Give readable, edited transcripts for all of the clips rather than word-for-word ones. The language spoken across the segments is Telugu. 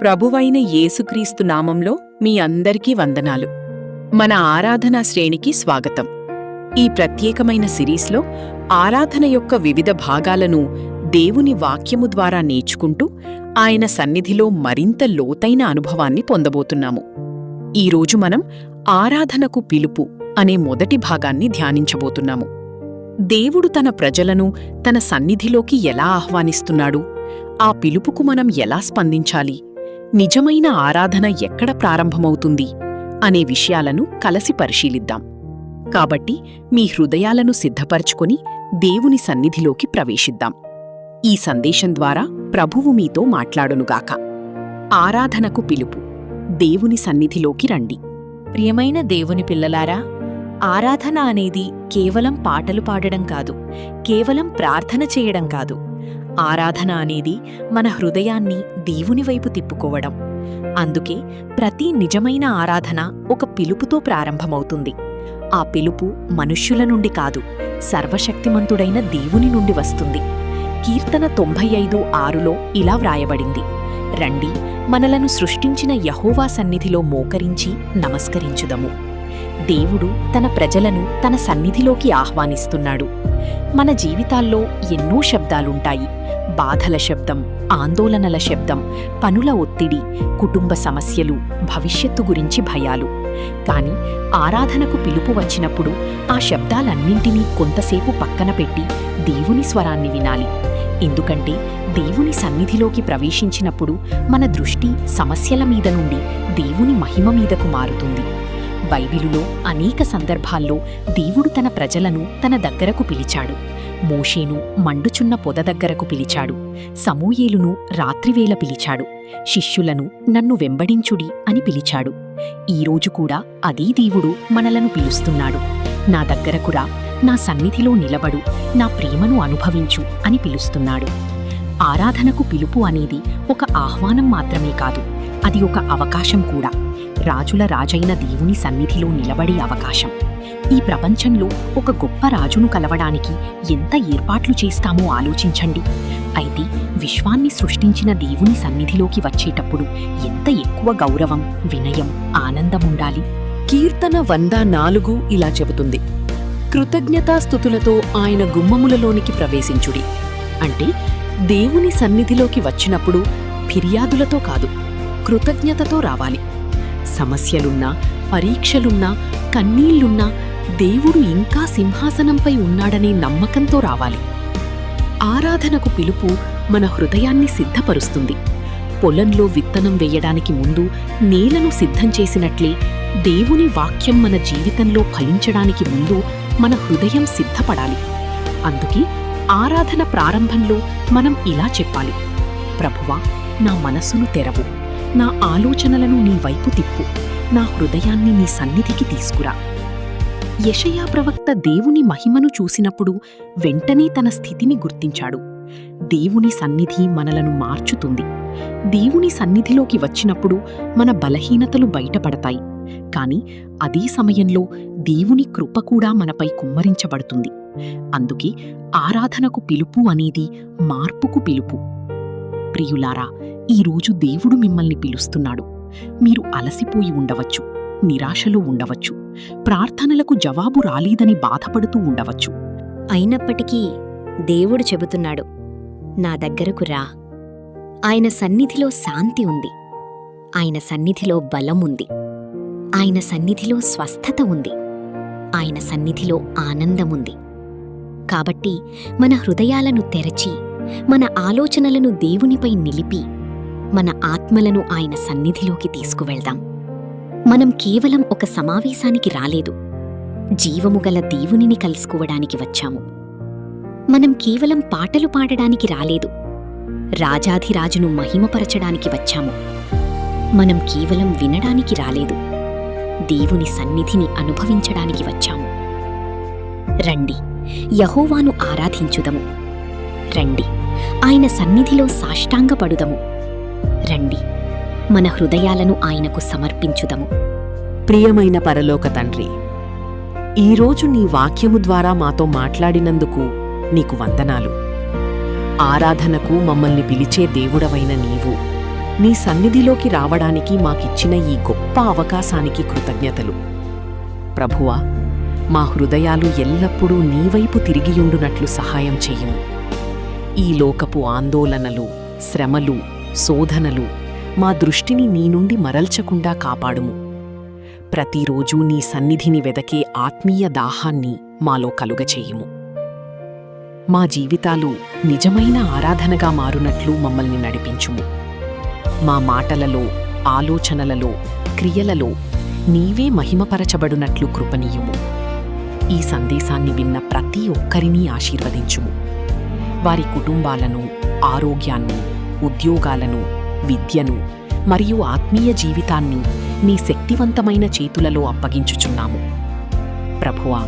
ప్రభువైన యేసుక్రీస్తు నామంలో మీ అందరికీ వందనాలు. మన ఆరాధనా శ్రేణికి స్వాగతం. ఈ ప్రత్యేకమైన సిరీస్లో ఆరాధన యొక్క వివిధ భాగాలను దేవుని వాక్యము ద్వారా నేర్చుకుంటూ ఆయన సన్నిధిలో మరింత లోతైన అనుభవాన్ని పొందబోతున్నాము. ఈరోజు మనం ఆరాధనకు పిలుపు అనే మొదటి భాగాన్ని ధ్యానించబోతున్నాము. దేవుడు తన ప్రజలను తన సన్నిధిలోకి ఎలా ఆహ్వానిస్తున్నాడు? ఆ పిలుపుకు మనం ఎలా స్పందించాలి? నిజమైన ఆరాధన ఎక్కడ ప్రారంభమవుతుంది అనే విషయాలను కలిసి పరిశీలిద్దాం. కాబట్టి మీ హృదయాలను సిద్ధపరచుకొని దేవుని సన్నిధిలోకి ప్రవేశిద్దాం. ఈ సందేశం ద్వారా ప్రభువు మీతో మాట్లాడునుగాక. ఆరాధనకు పిలుపు. దేవుని సన్నిధిలోకి రండి. ప్రియమైన దేవుని పిల్లలారా, ఆరాధన అనేది కేవలం పాటలు పాడడం కాదు, కేవలం ప్రార్థన చేయడం కాదు. ఆరాధన అనేది మన హృదయాన్ని దేవుని వైపు తిప్పుకోవడం. అందుకే ప్రతి నిజమైన ఆరాధన ఒక పిలుపుతో ప్రారంభమవుతుంది. ఆ పిలుపు మనుష్యుల నుండి కాదు, సర్వశక్తిమంతుడైన దేవుని నుండి వస్తుంది. కీర్తన 95:6లో ఇలా వ్రాయబడింది: రండి, మనలను సృష్టించిన యెహోవా సన్నిధిలో మోకరించి నమస్కరించుదము. దేవుడు తన ప్రజలను తన సన్నిధిలోకి ఆహ్వానిస్తున్నాడు. మన జీవితాల్లో ఎన్నో శబ్దాలుంటాయి. బాధల శబ్దం, ఆందోళనల శబ్దం, పనుల ఒత్తిడి, కుటుంబ సమస్యలు, భవిష్యత్తు గురించి భయాలు. కాని ఆరాధనకు పిలుపు వచ్చినప్పుడు ఆ శబ్దాలన్నింటినీ కొంతసేపు పక్కన పెట్టి దేవుని స్వరాన్ని వినాలి. ఎందుకంటే దేవుని సన్నిధిలోకి ప్రవేశించినప్పుడు మన దృష్టి సమస్యల మీద నుండి దేవుని మహిమ మీదకు మారుతుంది. బైబిలులో అనేక సందర్భాల్లో దేవుడు తన ప్రజలను తన దగ్గరకు పిలిచాడు. మోషేను మండుచున్న పొద దగ్గరకు పిలిచాడు. సమూయేలును రాత్రివేళ పిలిచాడు. శిష్యులను నన్ను వెంబడించుడి అని పిలిచాడు. ఈరోజు కూడా అదే దేవుడు మనలను పిలుస్తున్నాడు. నా దగ్గరకు రా, నా సన్నిధిలో నిలబడు, నా ప్రేమను అనుభవించు అని పిలుస్తున్నాడు. ఆరాధనకు పిలుపు అనేది ఒక ఆహ్వానం మాత్రమే కాదు, అది ఒక అవకాశం కూడా. రాజుల రాజైన దేవుని సన్నిధిలో నిలబడే అవకాశం. ఈ ప్రపంచంలో ఒక గొప్ప రాజును కలవడానికి ఎంత ఏర్పాట్లు చేస్తామో ఆలోచించండి. అయితే విశ్వాన్ని సృష్టించిన దేవుని సన్నిధిలోకి వచ్చేటప్పుడు ఎంత ఎక్కువ గౌరవం, వినయం, ఆనందముండాలి. కీర్తన 104 ఇలా చెబుతుంది: కృతజ్ఞతాస్తుతులతో ఆయన గుమ్మములలోనికి ప్రవేశించుడి. అంటే దేవుని సన్నిధిలోకి వచ్చినప్పుడు ఫిర్యాదులతో కాదు, కృతజ్ఞతతో రావాలి. సమస్యలున్నా, పరీక్షలున్నా, కన్నీళ్లున్నా దేవుడు ఇంకా సింహాసనంపై ఉన్నాడనే నమ్మకంతో రావాలి. ఆరాధనకు పిలుపు మన హృదయాన్ని సిద్ధపరుస్తుంది. పొలంలో విత్తనం వేయడానికి ముందు నేలను సిద్ధం చేసినట్లే దేవుని వాక్యం మన జీవితంలో ఫలించడానికి ముందు మన హృదయం సిద్ధపడాలి. అందుకే ఆరాధన ప్రారంభంలో మనం ఇలా చెప్పాలి: ప్రభువా, నా మనసును తెరవు, నా ఆలోచనలను నీ వైపు తిప్పు, నా హృదయాన్ని నీ సన్నిధికి తీసుకురా. యెషయా ప్రవక్త దేవుని మహిమను చూసినప్పుడు వెంటనే తన స్థితిని గుర్తించాడు. దేవుని సన్నిధి మనలను మార్చుతుంది. దేవుని సన్నిధిలోకి వచ్చినప్పుడు మన బలహీనతలు బయటపడతాయి. కాని అదే సమయంలో దేవుని కృప కూడా మనపై కుమ్మరించబడుతుంది. అందుకే ఆరాధనకు పిలుపు అనేది మార్పుకు పిలుపు. ప్రియులారా, ఈరోజు దేవుడు మిమ్మల్ని పిలుస్తున్నాడు. మీరు అలసిపోయి ఉండవచ్చు, నిరాశలో ఉండవచ్చు, ప్రార్థనలకు జవాబు రాలేదని బాధపడుతూ ఉండవచ్చు. అయినప్పటికీ దేవుడు చెబుతున్నాడు: నా దగ్గరకు రా. ఆయన సన్నిధిలో శాంతి ఉంది, ఆయన సన్నిధిలో బలం ఉంది, ఆయన సన్నిధిలో స్వస్థత ఉంది, ఆయన సన్నిధిలో ఆనందముంది. కాబట్టి మన హృదయాలను తెరచి, మన ఆలోచనలను దేవునిపై నిలిపి, మన ఆత్మలను ఆయన సన్నిధిలోకి తీసుకువెళ్దాం. మనం కేవలం ఒక సమావేశానికి రాలేదు, జీవముగల దేవునిని కలుసుకోవడానికి వచ్చాము. మనం కేవలం పాటలు పాడడానికి రాలేదు, రాజాధిరాజును మహిమపరచడానికి వచ్చాము. మనం కేవలం వినడానికి రాలేదు, దేవుని సన్నిధిని అనుభవించడానికి వచ్చాము. రండి, యెహోవాను ఆరాధించుదము. రండి, ఆయన సన్నిధిలో సాష్టాంగపడుదము. రండి, మన హృదయాలను ఆయనకు సమర్పించుదము. ప్రియమైన పరలోక తండ్రి, ఈరోజు నీ వాక్యము ద్వారా మాతో మాట్లాడినందుకు నీకు వందనాలు. ఆరాధనకు మమ్మల్ని పిలిచే దేవుడవైన నీవు నీ సన్నిధిలోకి రావడానికి మాకిచ్చిన ఈ గొప్ప అవకాశానికి కృతజ్ఞతలు. ప్రభువా, మా హృదయాలు ఎల్లప్పుడూ నీవైపు తిరిగియుండునట్లు సహాయం చెయ్యము. ఈ లోకపు ఆందోళనలు, శ్రమలు, శోధనలు మా దృష్టిని నీ నుండి మరల్చకుండా కాపాడుము. ప్రతిరోజూ నీ సన్నిధిని వెదకే ఆత్మీయ దాహాన్ని మాలో కలుగచేయుము. మా జీవితాలు నిజమైన ఆరాధనగా మారునట్లు మమ్మల్ని నడిపించుము. మా మాటలలో, ఆలోచనలలో, క్రియలలో నీవే మహిమపరచబడునట్లు కృపనీయుము. ఈ సందేశాన్ని విన్న ప్రతి ఒక్కరినీ ఆశీర్వదించుము. వారి కుటుంబాలను, ఆరోగ్యాన్ని, ఉద్యోగాలను, విద్యను మరియు ఆత్మీయ జీవితాన్ని నీ శక్తివంతమైన చేతులలో అప్పగించుచున్నాము. ప్రభువా,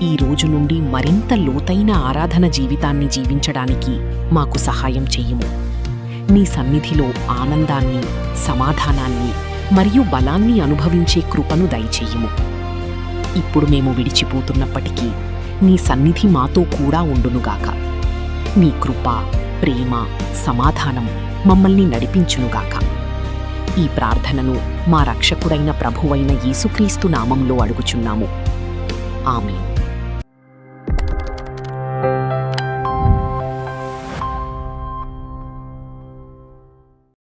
ఈ రోజు నుండి మరింత లోతైన ఆరాధన జీవితాన్ని జీవించడానికి మాకు సహాయం చెయ్యుము. నీ సన్నిధిలో ఆనందాన్ని, సమాధానాన్ని మరియు బలాన్ని అనుభవించే కృపను దయచెయ్యుము. ఇప్పుడు మేము విడిచిపోతున్నప్పటికీ నీ సన్నిధి మాతో కూడా ఉండునుగాక. నీ కృప, ప్రేమ, సమాధానం మమ్మల్ని నడిపించునుగాక. ఈ ప్రార్థనను మా రక్షకుడైన ప్రభువైన యేసుక్రీస్తు నామంలో అడుగుచున్నాము. ఆమేన్.